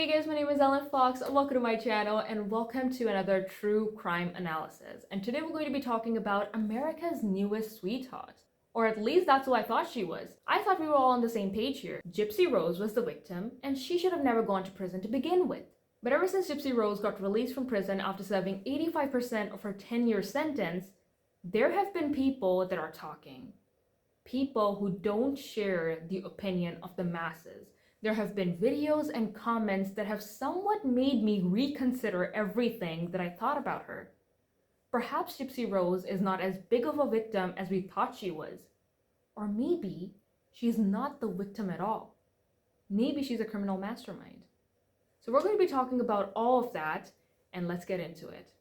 Hey guys, my name is Ellen Fox. Welcome to my channel and welcome to another true crime analysis. And today we're going to be talking about America's newest sweetheart. Or at least that's who I thought she was. I thought we were all on the same page here. Gypsy Rose was the victim and she should have never gone to prison to begin with. But ever since Gypsy Rose got released from prison after serving 85% of her 10-year sentence, there have been people that are talking. People who don't share the opinion of the masses. There have been videos and comments that have somewhat made me reconsider everything that I thought about her. Perhaps Gypsy Rose is not as big of a victim as we thought she was. Or maybe she's not the victim at all. Maybe she's a criminal mastermind. So we're going to be talking about all of that, and let's get into it.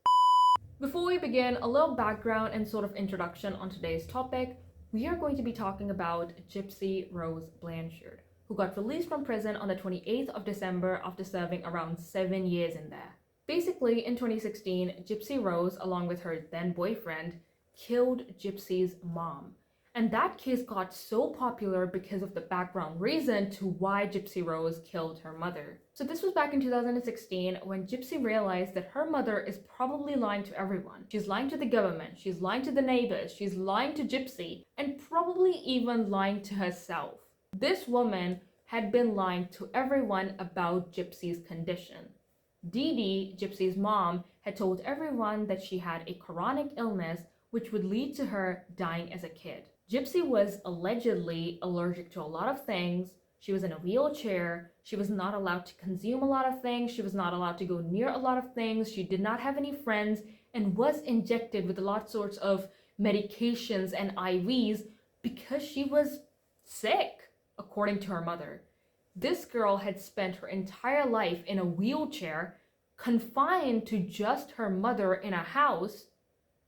Before we begin, a little background and sort of introduction on today's topic. We are going to be talking about Gypsy Rose Blanchard, who got released from prison on the 28th of December after serving around 7 years in there. Basically, in 2016, Gypsy Rose, along with her then boyfriend, killed Gypsy's mom. And that case got so popular because of the background reason to why Gypsy Rose killed her mother. So this was back in 2016 when Gypsy realized that her mother is probably lying to everyone. She's lying to the government, she's lying to the neighbors, she's lying to Gypsy, and probably even lying to herself. This woman had been lying to everyone about Gypsy's condition. Dee Dee, Gypsy's mom, had told everyone that she had a chronic illness which would lead to her dying as a kid. Gypsy was allegedly allergic to a lot of things. She was in a wheelchair. She was not allowed to consume a lot of things. She was not allowed to go near a lot of things. She did not have any friends and was injected with a lot sorts of medications and IVs because she was sick, according to her mother. This girl had spent her entire life in a wheelchair, confined to just her mother in a house,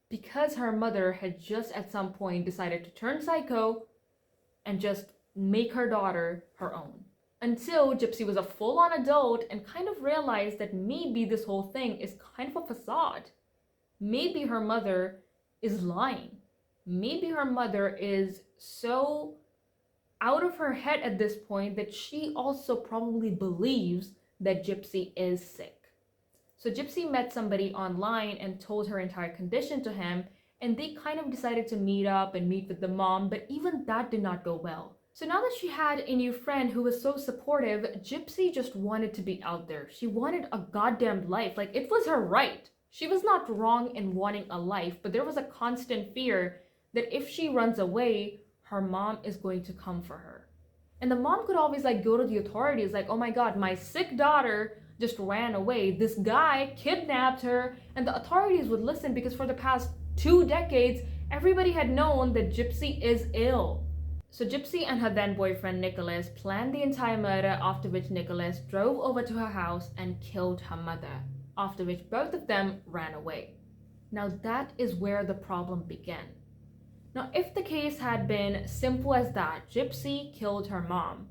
because her mother had just at some point decided to turn psycho and just make her daughter her own. Until Gypsy was a full-on adult and kind of realized that maybe this whole thing is kind of a facade. Maybe her mother is lying. Maybe her mother is so out of her head at this point that she also probably believes that Gypsy is sick. So Gypsy met somebody online and told her entire condition to him, and they kind of decided to meet up and meet with the mom, but even that did not go well. So now that she had a new friend who was so supportive, Gypsy just wanted to be out there. She wanted a goddamn life. Like, it was her right. She was not wrong in wanting a life, but there was a constant fear that if she runs away, her mom is going to come for her. And the mom could always go to the authorities oh my god, my sick daughter just ran away. This guy kidnapped her, and the authorities would listen because for the past 2 decades, everybody had known that Gypsy is ill. So Gypsy and her then boyfriend Nicholas planned the entire murder, after which Nicholas drove over to her house and killed her mother, after which both of them ran away. Now that is where the problem began. Now if the case had been simple as that, Gypsy killed her mom,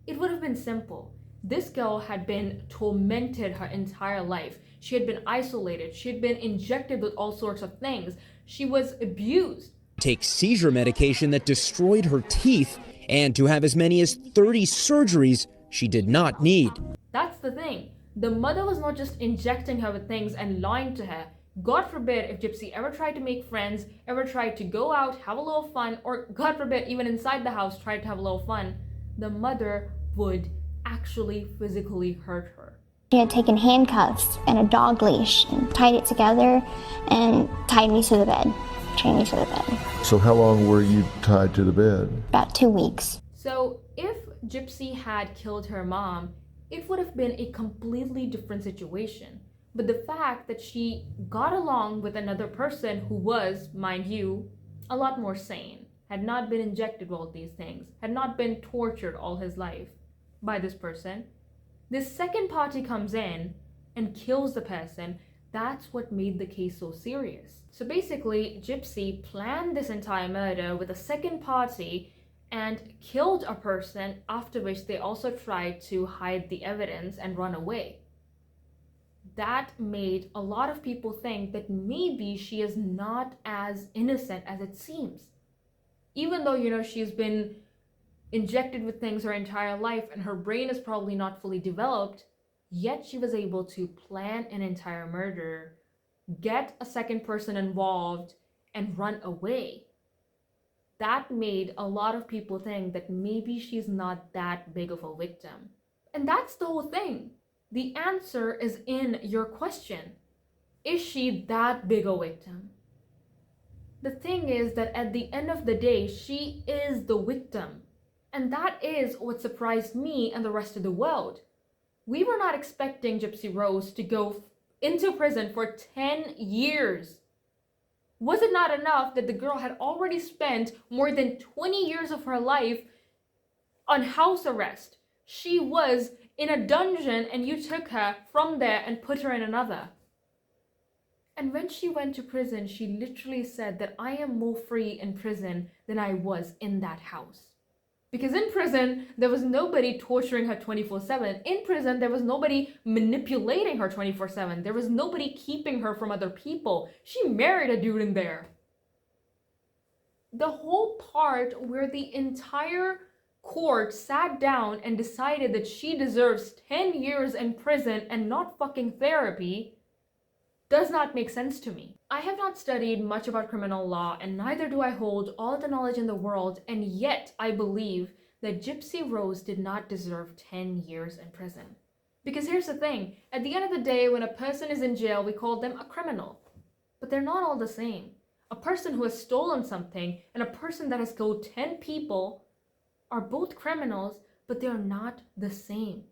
it would have been simple. This girl had been tormented her entire life. She had been isolated. She had been injected with all sorts of things. She was abused. Take seizure medication that destroyed her teeth, and to have as many as 30 surgeries she did not need. That's the thing. The mother was not just injecting her with things and lying to her. God forbid if Gypsy ever tried to make friends, ever tried to go out, have a little fun, or God forbid even inside the house tried to have a little fun, the mother would actually physically hurt her. She had taken handcuffs and a dog leash and tied it together and tied me to the bed, chained me to the bed. So how long were you tied to the bed? About 2 weeks. So if Gypsy had killed her mom, it would have been a completely different situation. But the fact that she got along with another person who was, mind you, a lot more sane, had not been injected with all these things, had not been tortured all his life by this person, this second party comes in and kills the person. That's what made the case so serious. So basically, Gypsy planned this entire murder with a second party and killed a person, after which they also tried to hide the evidence and run away. That made a lot of people think that maybe she is not as innocent as it seems. Even though, she's been injected with things her entire life and her brain is probably not fully developed, Yet she was able to plan an entire murder, get a second person involved, and run away. That made a lot of people think that maybe she's not that big of a victim. And that's the whole thing. The answer is in your question. Is she that big a victim? The thing is that at the end of the day, she is the victim. And that is what surprised me and the rest of the world. We were not expecting Gypsy Rose to go into prison for 10 years. Was it not enough that the girl had already spent more than 20 years of her life on house arrest? She was in a dungeon and you took her from there and put her in another. And when she went to prison, she literally said that I am more free in prison than I was in that house. Because in prison, there was nobody torturing her 24/7. In prison, there was nobody manipulating her 24/7. There was nobody keeping her from other people. She married a dude in there. The whole part where the entire court sat down and decided that she deserves 10 years in prison and not fucking therapy does not make sense to me. I have not studied much about criminal law, and neither do I hold all the knowledge in the world, and yet I believe that Gypsy Rose did not deserve 10 years in prison. Because here's the thing, at the end of the day, when a person is in jail, we call them a criminal. But they're not all the same. A person who has stolen something and a person that has killed 10 people are both criminals, but they're not the same.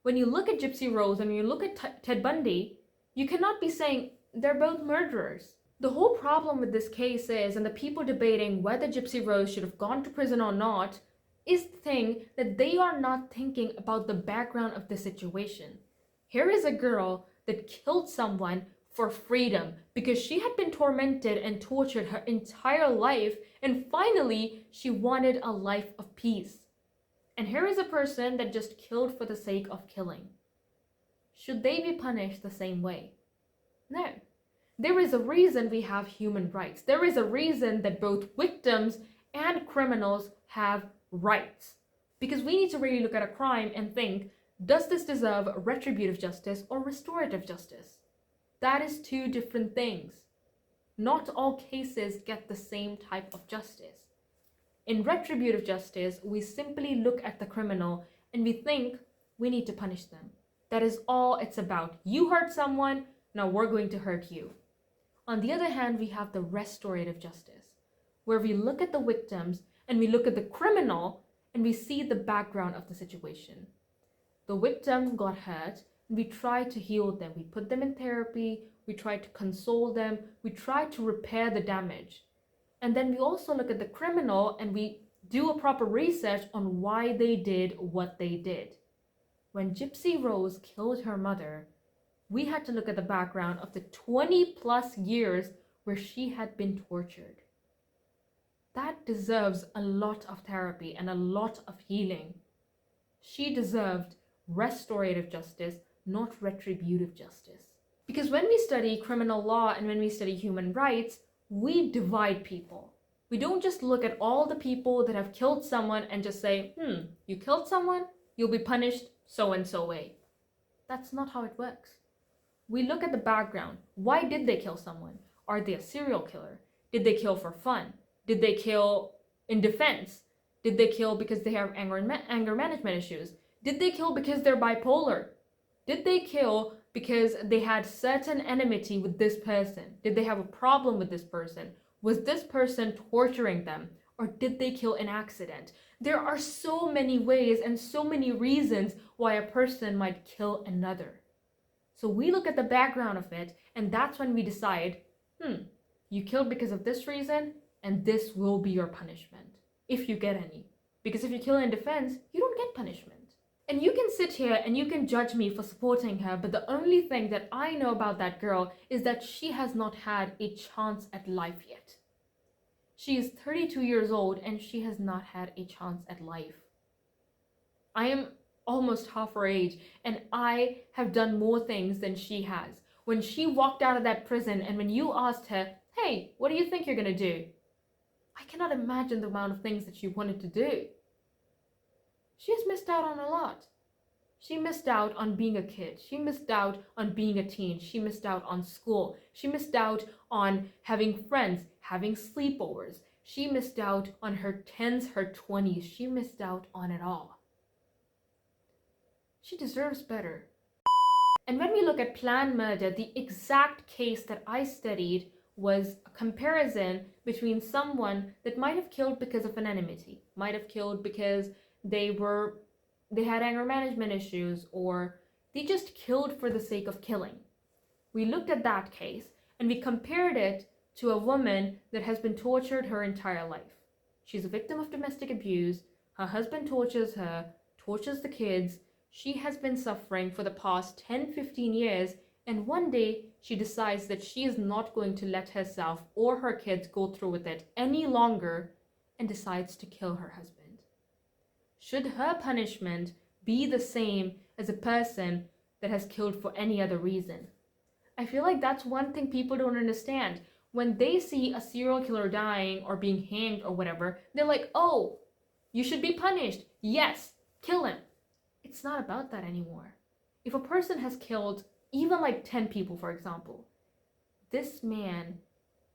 When you look at Gypsy Rose and you look at Ted Bundy, you cannot be saying they're both murderers. The whole problem with this case is, and the people debating whether Gypsy Rose should have gone to prison or not, is the thing that they are not thinking about the background of the situation. Here is a girl that killed someone for freedom because she had been tormented and tortured her entire life, and finally she wanted a life of peace. And here is a person that just killed for the sake of killing. Should they be punished the same way? No. There is a reason we have human rights. There is a reason that both victims and criminals have rights. Because we need to really look at a crime and think, does this deserve retributive justice or restorative justice? That is two different things. Not all cases get the same type of justice. In retributive justice, we simply look at the criminal and we think we need to punish them. That is all it's about. You hurt someone, now we're going to hurt you. On the other hand, we have the restorative justice, where we look at the victims and we look at the criminal and we see the background of the situation. The victim got hurt and we try to heal them. We put them in therapy, we try to console them, we try to repair the damage. And then we also look at the criminal and we do a proper research on why they did what they did. When Gypsy Rose killed her mother, we had to look at the background of the 20+ years where she had been tortured. That deserves a lot of therapy and a lot of healing. She deserved restorative justice, not retributive justice. Because when we study criminal law and when we study human rights, we divide people. We don't just look at all the people that have killed someone and just say, you killed someone, you'll be punished so and so way. That's not how it works. We look at the background. Why did they kill someone? Are they a serial killer? Did they kill for fun? Did they kill in defense? Did they kill because they have anger management issues? Did they kill because they're bipolar? Did they kill because they had certain enmity with this person? Did they have a problem with this person? Was this person torturing them? Or did they kill in accident? There are so many ways and so many reasons why a person might kill another. So we look at the background of it, and that's when we decide, you killed because of this reason, and this will be your punishment, if you get any. Because if you kill in defense, you don't get punishment. And you can sit here and you can judge me for supporting her, but the only thing that I know about that girl is that she has not had a chance at life yet. She is 32 years old and she has not had a chance at life. I am almost half her age and I have done more things than she has. When she walked out of that prison and when you asked her, hey, what do you think you're going to do? I cannot imagine the amount of things that she wanted to do. She has missed out on a lot. She missed out on being a kid. She missed out on being a teen. She missed out on school. She missed out on having friends, having sleepovers. She missed out on her 10s, her 20s. She missed out on it all. She deserves better. And when we look at planned murder, the exact case that I studied was a comparison between someone that might have killed because of an enmity, might have killed because they had anger management issues, or they just killed for the sake of killing. We looked at that case and we compared it to a woman that has been tortured her entire life. She's a victim of domestic abuse. Her husband tortures her, tortures the kids. She has been suffering for the past 10-15 years, and one day she decides that she is not going to let herself or her kids go through with it any longer and decides to kill her husband. Should her punishment be the same as a person that has killed for any other reason? I feel like that's one thing people don't understand. When they see a serial killer dying or being hanged or whatever, they're like, oh, you should be punished. Yes, kill him. It's not about that anymore. If a person has killed even like 10 people, for example, this man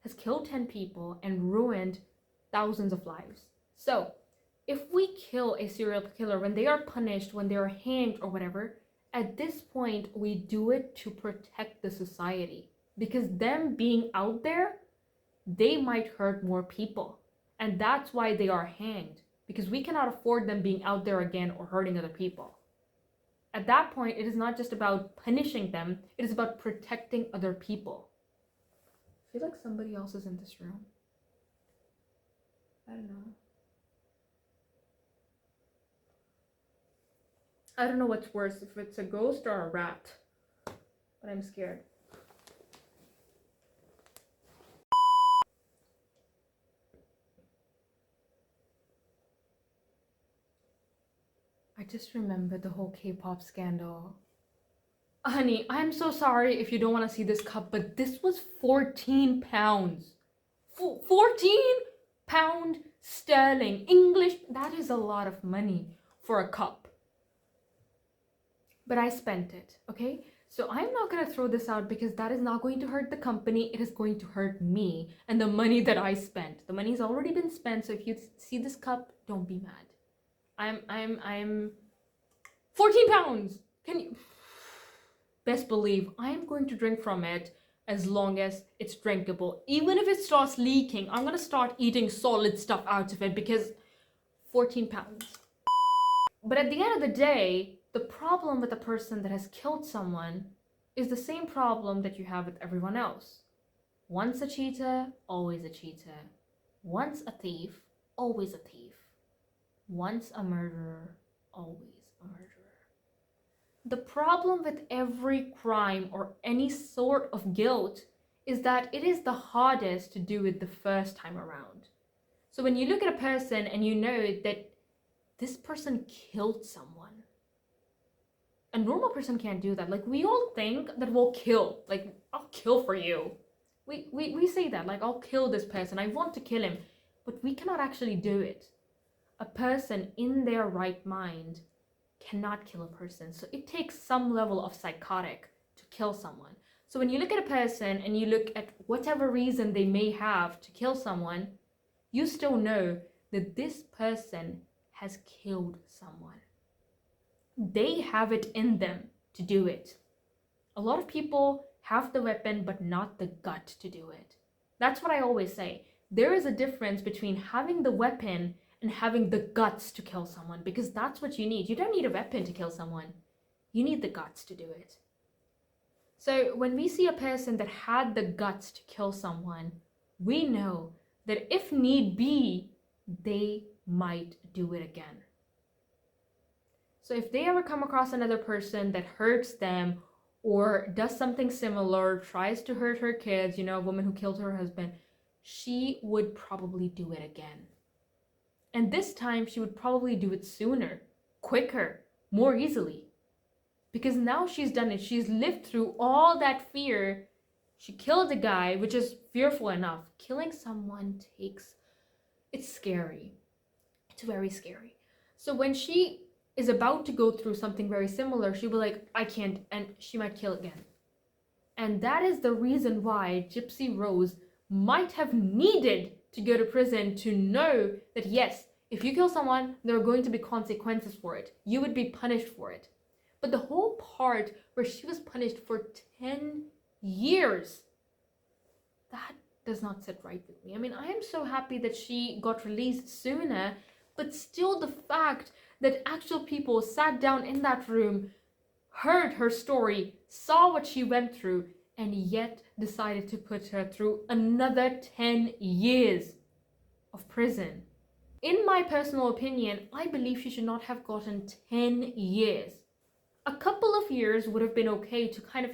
has killed 10 people and ruined thousands of lives. So if we kill a serial killer when they are punished, when they are hanged or whatever, at this point we do it to protect the society, because them being out there, they might hurt more people, and that's why they are hanged, because we cannot afford them being out there again or hurting other people. At that point, it is not just about punishing them, it is about protecting other people. I feel like somebody else is in this room. I don't know. I don't know what's worse, if it's a ghost or a rat, but I'm scared. I just remembered the whole K-pop scandal. Honey, I'm so sorry if you don't want to see this cup, but this was 14 pounds. 14 pound sterling. English, that is a lot of money for a cup. But I spent it, okay? So I'm not going to throw this out because that is not going to hurt the company. It is going to hurt me and the money that I spent. The money's already been spent, so if you see this cup, don't be mad. I'm 14 pounds. Can you? Best believe I am going to drink from it as long as it's drinkable. Even if it starts leaking, I'm going to start eating solid stuff out of it because 14 pounds. But at the end of the day, the problem with a person that has killed someone is the same problem that you have with everyone else. Once a cheater, always a cheater. Once a thief, always a thief. Once a murderer, always a murderer. The problem with every crime or any sort of guilt is that it is the hardest to do it the first time around. So when you look at a person and you know that this person killed someone, a normal person can't do that. Like, we all think that we'll kill. Like, I'll kill for you. We say that, like, I'll kill this person. I want to kill him. But we cannot actually do it. A person in their right mind cannot kill a person. So it takes some level of psychotic to kill someone. So when you look at a person and you look at whatever reason they may have to kill someone, you still know that this person has killed someone. They have it in them to do it. A lot of people have the weapon but not the gut to do it. That's what I always say. There is a difference between having the weapon and having the guts to kill someone, because that's what you need. You don't need a weapon to kill someone. You need the guts to do it. So when we see a person that had the guts to kill someone, we know that if need be, they might do it again. So if they ever come across another person that hurts them or does something similar, tries to hurt her kids, you know, a woman who killed her husband, she would probably do it again. And this time she would probably do it sooner, quicker, more easily. Because now she's done it. She's lived through all that fear. She killed a guy, which is fearful enough. Killing someone it's scary. It's very scary. So when she is about to go through something very similar, she'll be like, I can't, and she might kill again. And that is the reason why Gypsy Rose might have needed to go to prison, to know that yes, if you kill someone, there are going to be consequences for it. You would be punished for it. But the whole part where she was punished for 10 years, that does not sit right with me. I mean, I am so happy that she got released sooner, but still the fact that actual people sat down in that room, heard her story, saw what she went through, and yet decided to put her through another 10 years of prison. In my personal opinion, I believe she should not have gotten 10 years. A couple of years would have been okay to kind of,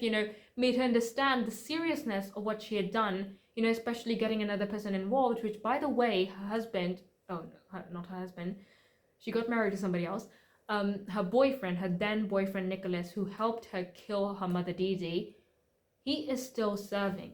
made her understand the seriousness of what she had done, especially getting another person involved, which, by the way, her husband, oh, no, not her husband, she got married to somebody else, her boyfriend, her then boyfriend Nicholas, who helped her kill her mother Dee Dee, he is still serving.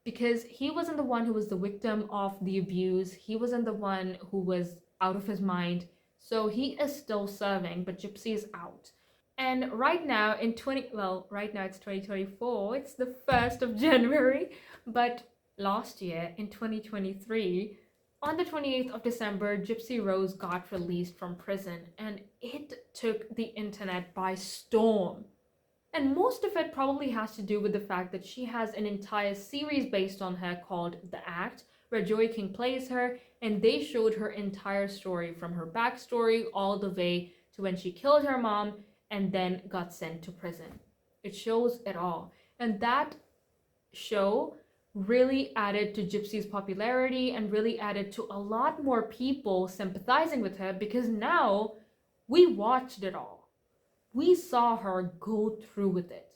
Because he wasn't the one who was the victim of the abuse, he wasn't the one who was out of his mind, so he is still serving, but Gypsy is out. And right now right now it's 2024, it's the 1st of January, but last year in 2023, on the 28th of December, Gypsy Rose got released from prison, and it took the internet by storm. And most of it probably has to do with the fact that she has an entire series based on her called The Act, where Joey King plays her, and they showed her entire story from her backstory all the way to when she killed her mom and then got sent to prison. It shows it all. And that show really added to Gypsy's popularity and really added to a lot more people sympathizing with her, because now we watched it all. We saw her go through with it.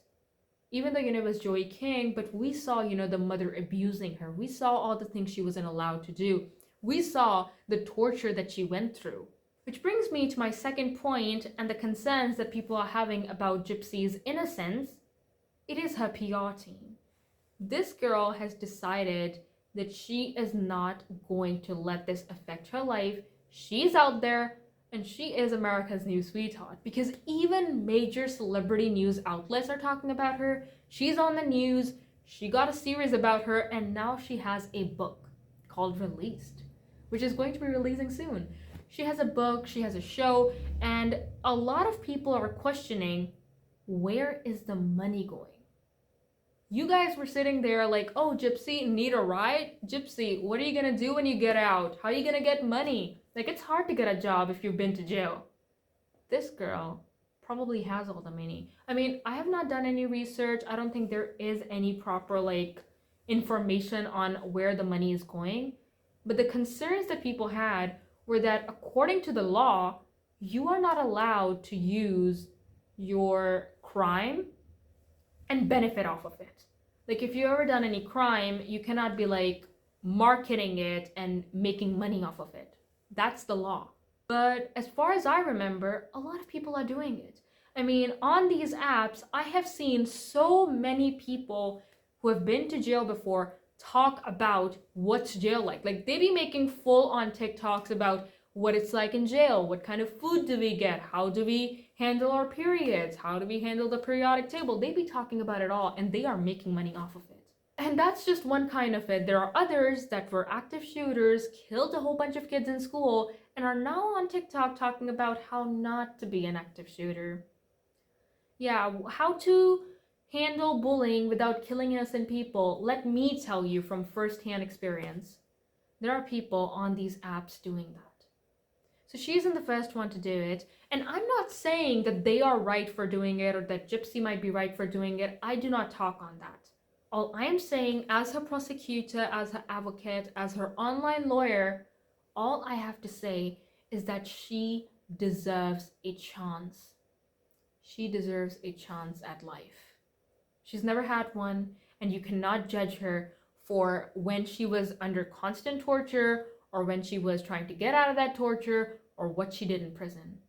Even though, it was Joey King, but we saw, the mother abusing her. We saw all the things she wasn't allowed to do. We saw the torture that she went through. Which brings me to my second point and the concerns that people are having about Gypsy's innocence. It is her PR team. This girl has decided that she is not going to let this affect her life. She's out there, and she is America's new sweetheart, because even major celebrity news outlets are talking about her. She's on the news, she got a series about her, and now she has a book called Released, which is going to be releasing soon. She has a book, she has a show, and a lot of people are questioning, where is the money going? You guys were sitting there like, oh, Gypsy, need a ride? Gypsy, what are you gonna do when you get out? How are you gonna get money? Like, it's hard to get a job if you've been to jail. This girl probably has all the money. I mean, I have not done any research. I don't think there is any proper, information on where the money is going. But the concerns that people had were that according to the law, you are not allowed to use your crime and benefit off of it. Like, if you've ever done any crime, you cannot be marketing it and making money off of it. That's the law. But as far as I remember, a lot of people are doing it. I mean, on these apps, I have seen so many people who have been to jail before talk about what's jail like. Like, they be making full-on TikToks about what it's like in jail, what kind of food do we get, how do we handle our periods, how do we handle the periodic table. They be talking about it all, and they are making money off of it. And that's just one kind of it. There are others that were active shooters, killed a whole bunch of kids in school, and are now on TikTok talking about how not to be an active shooter. Yeah, how to handle bullying without killing innocent people. Let me tell you from first-hand experience. There are people on these apps doing that. So she isn't the first one to do it. And I'm not saying that they are right for doing it or that Gypsy might be right for doing it. I do not talk on that. All I am saying, as her prosecutor, as her advocate, as her online lawyer, all I have to say is that she deserves a chance. She deserves a chance at life. She's never had one, and you cannot judge her for when she was under constant torture or when she was trying to get out of that torture or what she did in prison.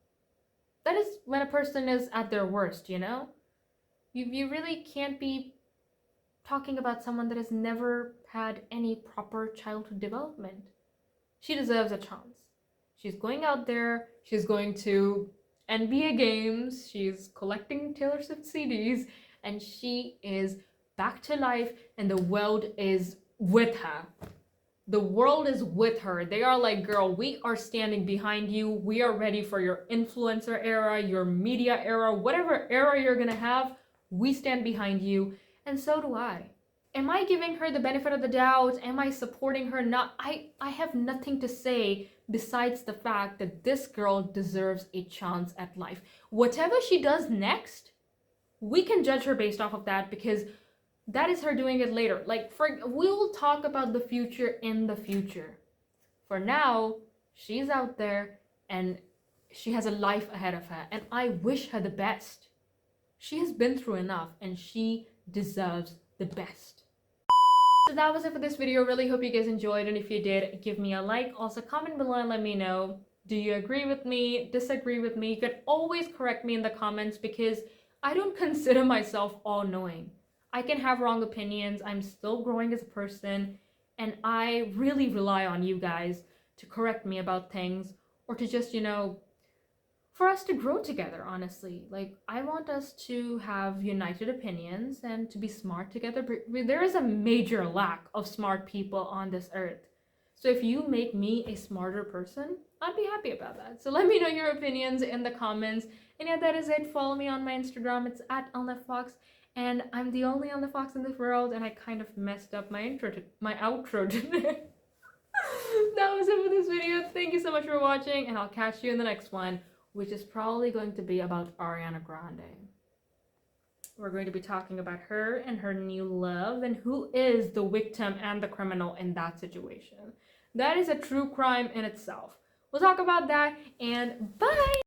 That is when a person is at their worst, You really can't be talking about someone that has never had any proper childhood development. She deserves a chance. She's going out there, she's going to NBA games, she's collecting Taylor Swift CDs, and she is back to life, and the world is with her. The world is with her. They are like, girl, we are standing behind you. We are ready for your influencer era, your media era, whatever era you're gonna have, we stand behind you, and so do I. Am I giving her the benefit of the doubt? Am I supporting her? Not. I have nothing to say besides the fact that this girl deserves a chance at life. Whatever she does next, we can judge her based off of that, because that is her doing it later. Like, we'll talk about the future in the future. For now, she's out there and she has a life ahead of her, and I wish her the best. She has been through enough and she deserves the best. So that was it for this video. Really hope you guys enjoyed, and if you did, give me a like. Also comment below and let me know, do you agree with me, disagree with me? You can always correct me in the comments, because I don't consider myself all-knowing. I can have wrong opinions. I'm still growing as a person, and I really rely on you guys to correct me about things, or to just, for us to grow together, honestly. Like, I want us to have united opinions and to be smart together. But there is a major lack of smart people on this earth. So if you make me a smarter person, I'd be happy about that. So let me know your opinions in the comments. And yeah, that is it. Follow me on my Instagram. It's @OnlyFox. And I'm the only OnlyFox in this world, and I kind of messed up my outro today. That was it for this video. Thank you so much for watching, and I'll catch you in the next one, which is probably going to be about Ariana Grande. We're going to be talking about her and her new love, and who is the victim and the criminal in that situation. That is a true crime in itself. We'll talk about that, and bye!